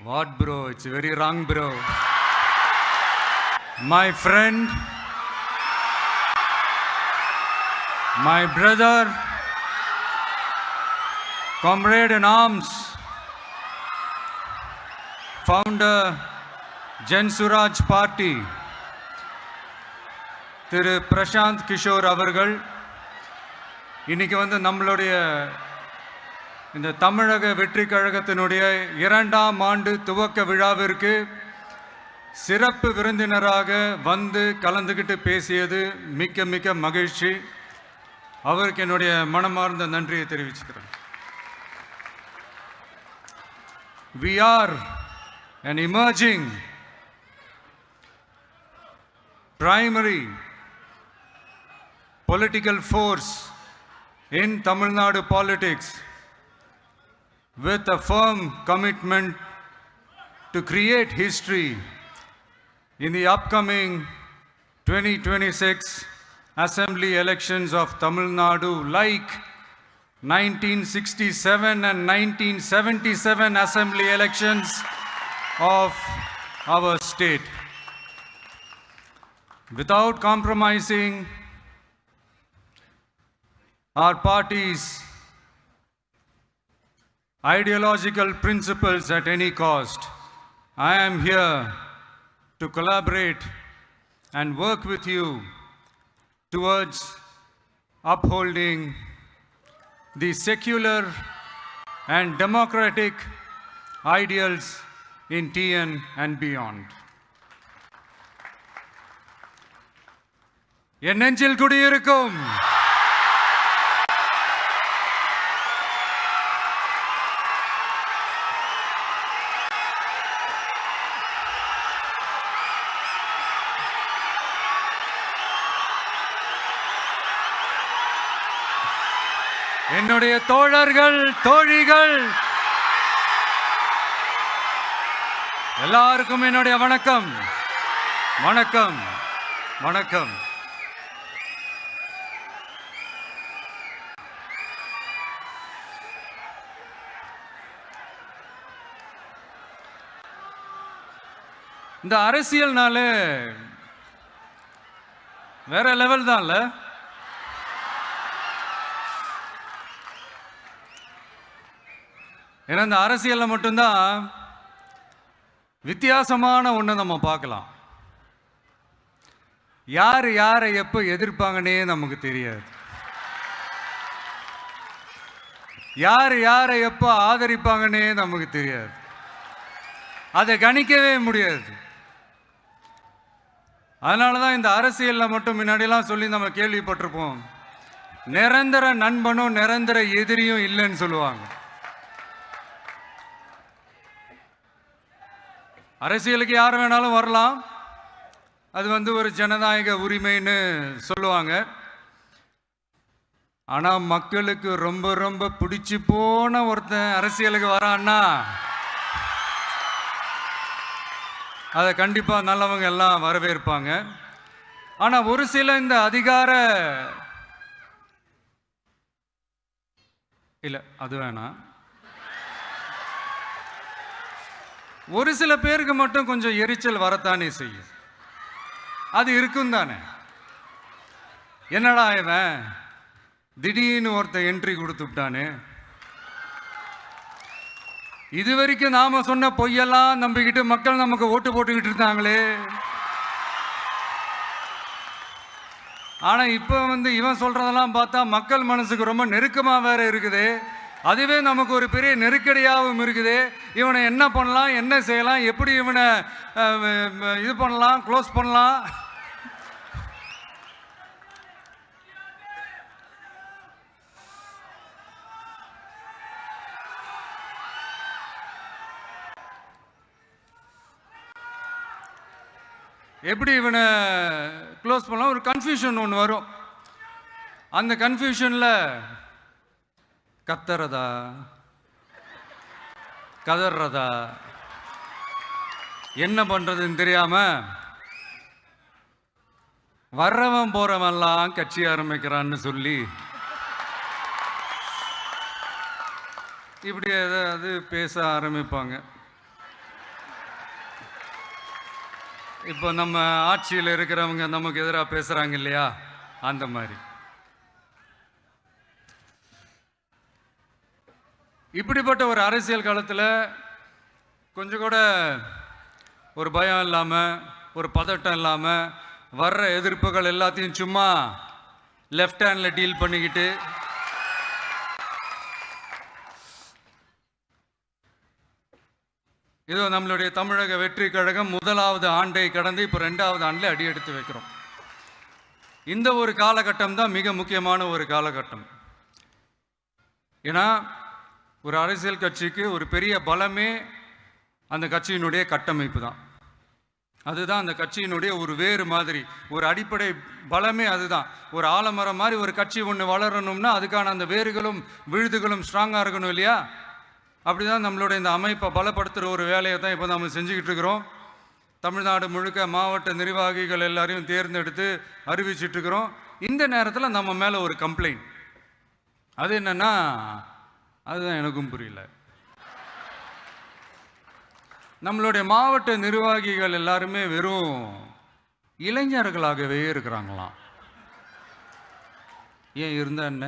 What, bro? It's very wrong, bro. My friend, my brother, comrade in arms, founder, Jan Suraj Party, திரு பிரசாந்த் கிஷோர் அவர்கள் இன்னைக்கு நம்மளுடைய இந்த தமிழக வெற்றி கழகத்தினுடைய 2ஆம் ஆண்டு துவக்க விழாவிற்கு சிறப்பு விருந்தினராக கலந்துக்கிட்டு பேசியது மிக்க மிக்க மகிழ்ச்சி. அவருக்கு என்னுடைய மனமார்ந்த நன்றியை தெரிவிச்சுக்கிறேன். We are an emerging primary political force in Tamil Nadu politics with a firm commitment to create history in the upcoming 2026 assembly elections of Tamil Nadu, like 1967 and 1977 assembly elections of our state. Without compromising our party's ideological principles at any cost, I am here to collaborate and work with you towards upholding the secular and democratic ideals in TN and beyond. என் நெஞ்சில் குடியிருக்கும் என்னுடைய தோழர்கள், தோழிகள் எல்லாருக்கும் என்னுடைய வணக்கம். வணக்கம் வணக்கம். இந்த அரசியல்னாலே வேற லெவல் தான்ல. ஏன்னா இந்த அரசியலில் மட்டும்தான் வித்தியாசமான ஒன்று நம்ம பார்க்கலாம். யார் யாரை எப்போ எதிர்ப்பாங்கன்னே நமக்கு தெரியாது. யார் யாரை எப்போ ஆதரிப்பாங்கன்னே நமக்கு தெரியாது. அதை கணிக்கவே முடியாது. அதனால தான் இந்த அரசியலில் மட்டும் முன்னாடியெல்லாம் சொல்லி நம்ம கேள்விப்பட்டிருப்போம், நிரந்தர நண்பனும் நிரந்தர எதிரியும் இல்லைன்னு சொல்லுவாங்க. அரசியலுக்கு யார் வேணாலும் வரலாம், அது ஒரு ஜனநாயக உரிமைன்னு சொல்லுவாங்க. ஆனால் மக்களுக்கு ரொம்ப ரொம்ப பிடிச்சி போன ஒருத்தன் அரசியலுக்கு வரான்னா அதை கண்டிப்பாக நல்லவங்க எல்லாம் வரவேற்பாங்க. ஆனால் ஒரு சில இந்த அதிகார இல்லை அது வேணாம், ஒரு சில பேருக்கு மட்டும் கொஞ்சம் எரிச்சல் வரத்தானே செய்யும். அது இருக்கும் தானே. என்னடா இவன் திடீர்னு ஒருத்தன் என்ட்ரி கொடுத்துட்டானே, இது வரைக்கும் நாம சொன்ன பொய்யெல்லாம் நம்பிக்கிட்டு மக்கள் நமக்கு ஓட்டு போட்டுக்கிட்டு இருந்தாங்களே. ஆனா இப்ப இவன் சொல்றதெல்லாம் பார்த்தா மக்கள் மனசுக்கு ரொம்ப நெருக்கமா வேற இருக்குது. அதுவே நமக்கு ஒரு பெரிய நெருக்கடியாகவும் இருக்குது. இவனை என்ன பண்ணலாம், என்ன செய்யலாம், எப்படி இவனை இது பண்ணலாம், க்ளோஸ் பண்ணலாம். எப்படி இவனை க்ளோஸ் பண்ணலாம், ஒரு கன்ஃபியூஷன் ஒன்று வரும். அந்த கன்ஃபியூஷனில் கத்துறதா கதறதா என்ன பண்ணுறதுன்னு தெரியாமல் வர்றவன் போகிறவன்லாம் கட்சி ஆரம்பிக்கிறான்னு சொல்லி இப்படி ஏதாவது பேச ஆரம்பிப்பாங்க. இப்போ நம்ம ஆட்சியில் இருக்கிறவங்க நமக்கு எதிராக பேசுகிறாங்க இல்லையா, அந்த மாதிரி. இப்படிப்பட்ட ஒரு அரசியல் காலத்தில் கொஞ்சம் கூட ஒரு பயம் இல்லாமல், ஒரு பதட்டம் இல்லாமல், வர்ற எதிர்ப்புகள் எல்லாத்தையும் சும்மா லெஃப்ட் ஹேண்டில் டீல் பண்ணிக்கிட்டு இதோ நம்மளுடைய தமிழக வெற்றி கழகம் முதலாவது ஆண்டை கடந்து இப்போ 2வது ஆண்டில் அடி எடுத்து வைக்கிறோம். இந்த ஒரு காலகட்டம் தான் மிக முக்கியமான ஒரு காலகட்டம். ஏன்னா ஒரு அரசியல் கட்சிக்கு ஒரு பெரிய பலமே அந்த கட்சியினுடைய கட்டமைப்பு தான். அதுதான் அந்த கட்சியினுடைய ஒரு வேறு மாதிரி, ஒரு அடிப்படை பலமே அதுதான். ஒரு ஆலமரம் மாதிரி ஒரு கட்சி ஒன்று வளரணும்னா அதுக்கான அந்த வேர்களும் விழுதுகளும் ஸ்ட்ராங்காக இருக்கணும் இல்லையா? அப்படிதான் நம்மளுடைய இந்த அமைப்பை பலப்படுத்துகிற ஒரு வேலையை தான் இப்போ நம்ம செஞ்சுக்கிட்டு இருக்கிறோம். தமிழ்நாடு முழுக்க மாவட்ட நிர்வாகிகள் எல்லாரையும் தேர்ந்தெடுத்து அறிவிச்சிட்ருக்கிறோம். இந்த நேரத்தில் நம்ம மேலே ஒரு கம்ப்ளைண்ட், அது என்னன்னா, அதுதான் எனக்கும் புரியல. நம்மளுடைய மாவட்ட நிர்வாகிகள் எல்லாருமே வெறும் இளைஞர்களாகவே இருக்கிறாங்களாம். ஏன் இருந்தா என்ன?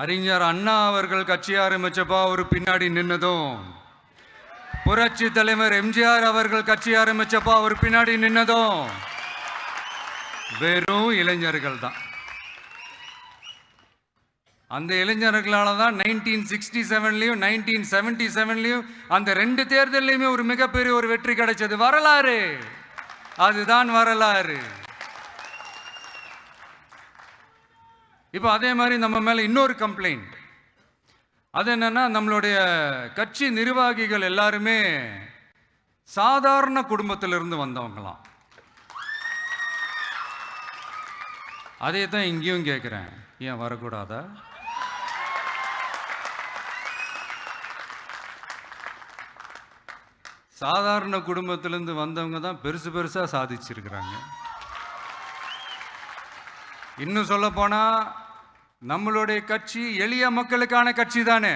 அறிஞர் அண்ணா அவர்கள் கட்சி ஆரம்பிச்சப்போ அவர் பின்னாடி நின்னதும், புரட்சி தலைவர் எம்ஜிஆர் அவர்கள் கட்சி ஆரம்பிச்சப்போ அவர் பின்னாடி நின்னதும் வெறும் இளைஞர்கள் தான். அந்த இளைஞர்களால தான் 1967லையும் 1977லையும் அந்த 2 தேர்தலையுமே ஒரு மிகப்பெரிய ஒரு வெற்றி கிடைச்சது. வரலாறு, அதுதான் வரலாறு. இப்போ அதே மாதிரி நம்ம மேலே இன்னொரு கம்ப்ளைண்ட், அது என்னன்னா, நம்மளுடைய கட்சி நிர்வாகிகள் எல்லாருமே சாதாரண குடும்பத்திலிருந்து வந்தவங்களாம். அதே தான் இங்கேயும் கேட்குறேன், ஏன் வரக்கூடாதா? சாதாரண குடும்பத்திலிருந்து வந்தவங்க தான் பெருசு பெருசாக சாதிச்சிருக்கிறாங்க. இன்னும் சொல்ல போனா நம்மளுடைய கட்சி எளிய மக்களுக்கான கட்சி தானே.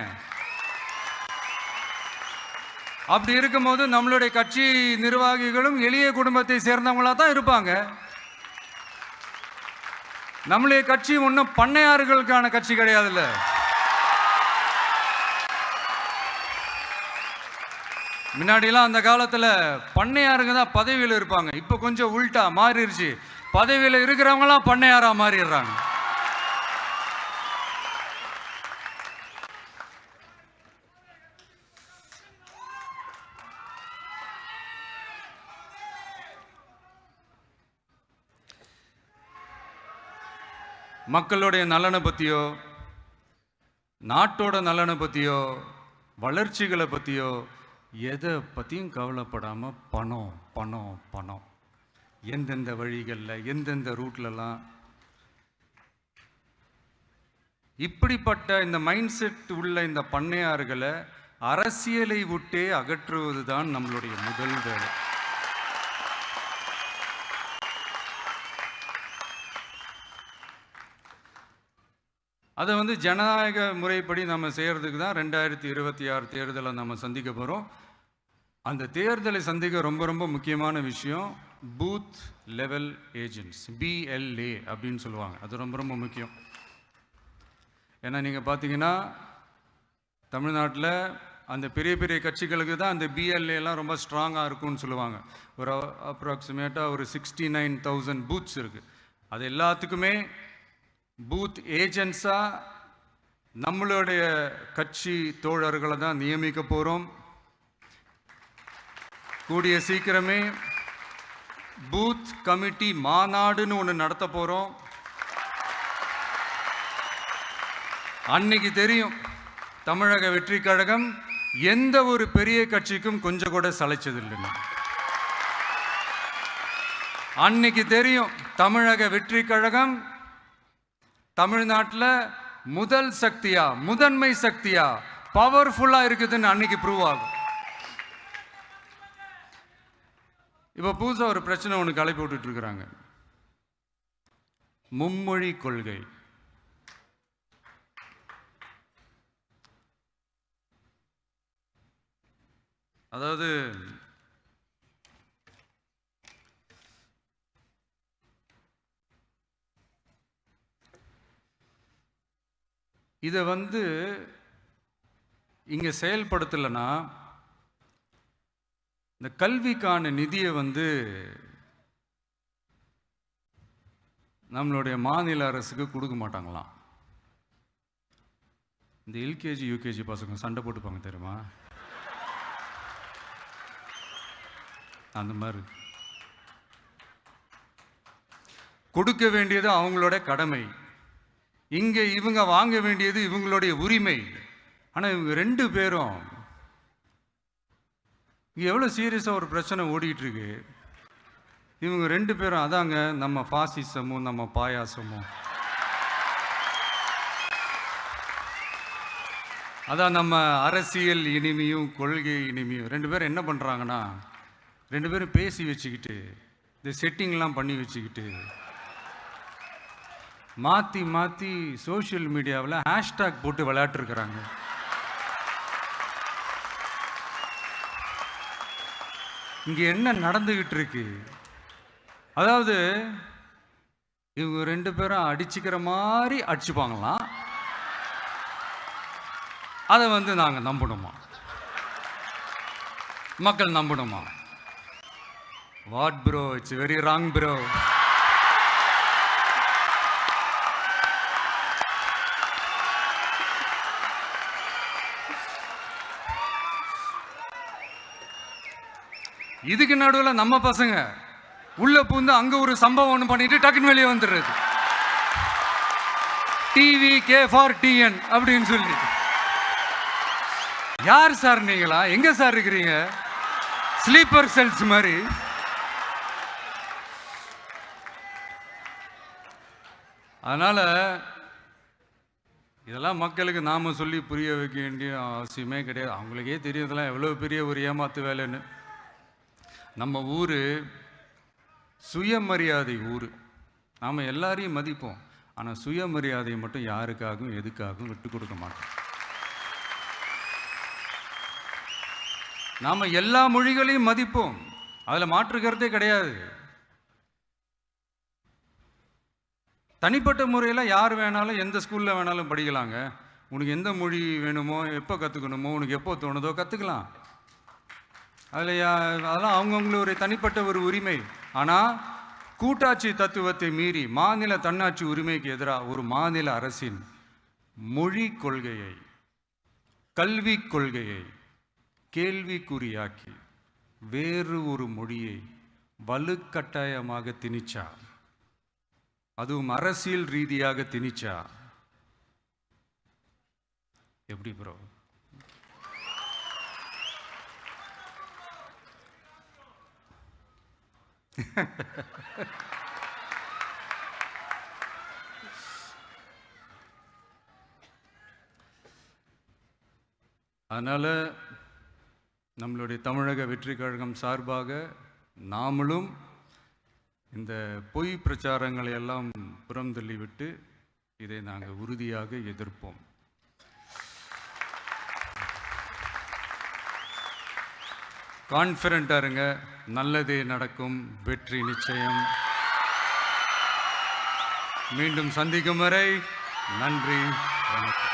அப்படி இருக்கும்போது நம்மளுடைய கட்சி நிர்வாகிகளும் எளிய குடும்பத்தை சேர்ந்தவங்களா தான் இருப்பாங்க. நம்மளுடைய கட்சி ஒன்றும் பண்ணையாறுகளுக்கான கட்சி கிடையாதுல்ல. முன்னாடிலாம் அந்த காலத்தில் பண்ணையாருங்க தான் பதவியில் இருப்பாங்க. இப்போ கொஞ்சம் உள்டா மாறிடுச்சு, பதவியில் இருக்கிறவங்களாம் பண்ணையாரா மாறிடுறாங்க. மக்களுடைய நலனை பற்றியோ, நாட்டோட நலனை பற்றியோ, வளர்ச்சிகளை பற்றியோ எதை பற்றியும் கவலைப்படாமல் பணம் பணம் பணம், எந்தெந்த வழிகளில் எந்தெந்த ரூட்லலாம். இப்படிப்பட்ட இந்த மைண்ட் செட் உள்ள இந்த பண்ணையார்களை அரசியலை விட்டே அகற்றுவது தான் நம்மளுடைய முதல் வேலை. அதை ஜனநாயக முறைப்படி நம்ம செய்கிறதுக்கு தான் 2026 தேர்தலை நம்ம சந்திக்க போகிறோம். அந்த தேர்தலை சந்திக்க ரொம்ப ரொம்ப முக்கியமான விஷயம் பூத் லெவல் ஏஜென்ட்ஸ், BLA அப்படின்னு சொல்லுவாங்க. அது ரொம்ப ரொம்ப முக்கியம். ஏன்னா நீங்கள் பார்த்தீங்கன்னா தமிழ்நாட்டில் அந்த பெரிய பெரிய கட்சிகளுக்கு தான் அந்த BLAலாம் ரொம்ப ஸ்ட்ராங்காக இருக்கும்னு சொல்லுவாங்க. ஒரு அப்ராக்சிமேட்டாக ஒரு 69,000 பூத்ஸ் இருக்குது. அது எல்லாத்துக்குமே பூத் ஏஜென்ட்ஸாக நம்மளுடைய கட்சி தோழர்களை தான் நியமிக்க போகிறோம். கூடிய சீக்கிரமே பூத் கமிட்டி மாநாடுன்னு ஒன்று நடத்த போகிறோம். அன்னைக்கு தெரியும் தமிழக வெற்றி கழகம் எந்த ஒரு பெரிய கட்சிக்கும் கொஞ்சம் கூட சளைச்சதில்லைன்னு. அன்னைக்கு தெரியும் தமிழக வெற்றி கழகம் தமிழ்நாட்டில் முதல் சக்தியா, முதன்மை சக்தியா, பவர்ஃபுல்லாக இருக்குதுன்னு அன்னைக்கு ப்ரூவ் ஆகும். இப்போ புதுசாக ஒரு பிரச்சனை ஒன்று கிளப்பி விட்டுட்டு இருக்கிறாங்க, மும்மொழி கொள்கை. அதாவது இதை இங்கே செயல்படுத்தலைன்னா இந்த கல்விக்கான நிதியை நம்மளுடைய மாநில அரசுக்கு கொடுக்க மாட்டாங்களாம். இந்த எல்கேஜி யூகேஜி பசங்க சண்டை போட்டுப்பாங்க தெரியுமா, அந்த மாதிரி கொடுக்க வேண்டியது அவங்களோட கடமை, இங்கே இவங்க வாங்க வேண்டியது இவங்களுடைய உரிமை. ஆனால் இவங்க ரெண்டு பேரும் இங்கே எவ்வளோ சீரியஸாக ஒரு பிரச்சனை ஓடிட்டு இருக்கு. இவங்க ரெண்டு பேரும் அதாங்க நம்ம பாசிசமும் நம்ம பாயாசமும், அதான் நம்ம அரசியல் இனிமையும் கொள்கை இனிமையும். ரெண்டு பேரும் என்ன பண்ணுறாங்கன்னா, ரெண்டு பேரும் பேசி வச்சுக்கிட்டு இந்த செட்டிங்லாம் பண்ணி வச்சுக்கிட்டு மாற்றி மாற்றி சோஷியல் மீடியாவில் ஹேஷ்டாக் போட்டு விளையாட்டுருக்குறாங்க. இங்கே என்ன நடந்துக்கிட்டு இருக்கு, அதாவது இவங்க ரெண்டு பேரும் அடிச்சுக்கிற மாதிரி அடிச்சுப்பாங்களாம். அதை நாங்கள் நம்பணுமா, மக்கள் நம்பணுமா? What bro, it's very wrong bro. இதுக்கு நடுவில் நம்ம பசங்க உள்ள பூந்து அங்க ஒரு சம்பவம் ஒன்று பண்ணிட்டு டக்குன்னு வெளியே வந்துடுறது. டிவி கே ஃபார் டிஎன் அப்படின்னு சொல்லி. யார் சார் நீங்களா, எங்க சார் இருக்கிறீங்க? ஸ்லீப்பர் செல்ஸ் மாதிரி. அதனால இதெல்லாம் மக்களுக்கு நாம சொல்லி புரிய வைக்க வேண்டிய அவசியமே கிடையாது. அவங்களுக்கே தெரியுதெல்லாம் எவ்வளோ பெரிய ஒரு ஏமாத்து வேலைன்னு. நம்ம ஊர் சுயமரியாதை ஊர். நாம் எல்லாரையும் மதிப்போம், ஆனால் சுயமரியாதையை மட்டும் யாருக்காகவும் எதுக்காகவும் விட்டு கொடுக்க மாட்டோம். நாம் எல்லா மொழிகளையும் மதிப்போம், அதில் மாற்றுக்கிறதே கிடையாது. தனிப்பட்ட முறையில் யார் வேணாலும் எந்த ஸ்கூலில் வேணாலும் படிக்கலாங்க. உனக்கு எந்த மொழி வேணுமோ, எப்போ கற்றுக்கணுமோ, உனக்கு எப்போ தோணுதோ கற்றுக்கலாம். அதெல்லாம் அவங்கவுங்களுடைய தனிப்பட்ட ஒரு உரிமை. ஆனால் கூட்டாட்சி தத்துவத்தை மீறி மாநில தன்னாட்சி உரிமைக்கு எதிராக ஒரு மாநில அரசின் மொழி கொள்கையை, கல்வி கொள்கையை கேள்விக்குறியாக்கி வேறு ஒரு மொழியை வலுக்கட்டாயமாக திணிச்சா, அதுவும் அரசியல் ரீதியாக திணிச்சா எப்படி ப்ரோ? அதனால் நம்மளுடைய தமிழக வெற்றி கழகம் சார்பாக நாமளும் இந்த பொய் பிரச்சாரங்களை எல்லாம் புறம் தள்ளிவிட்டு இதை நாங்கள் உறுதியாக எதிர்ப்போம். கான்ஃபிடென்ட்டாக இருங்க, நல்லதே நடக்கும், வெற்றி நிச்சயம். மீண்டும் சந்திக்கும் வரை நன்றி, வணக்கம்.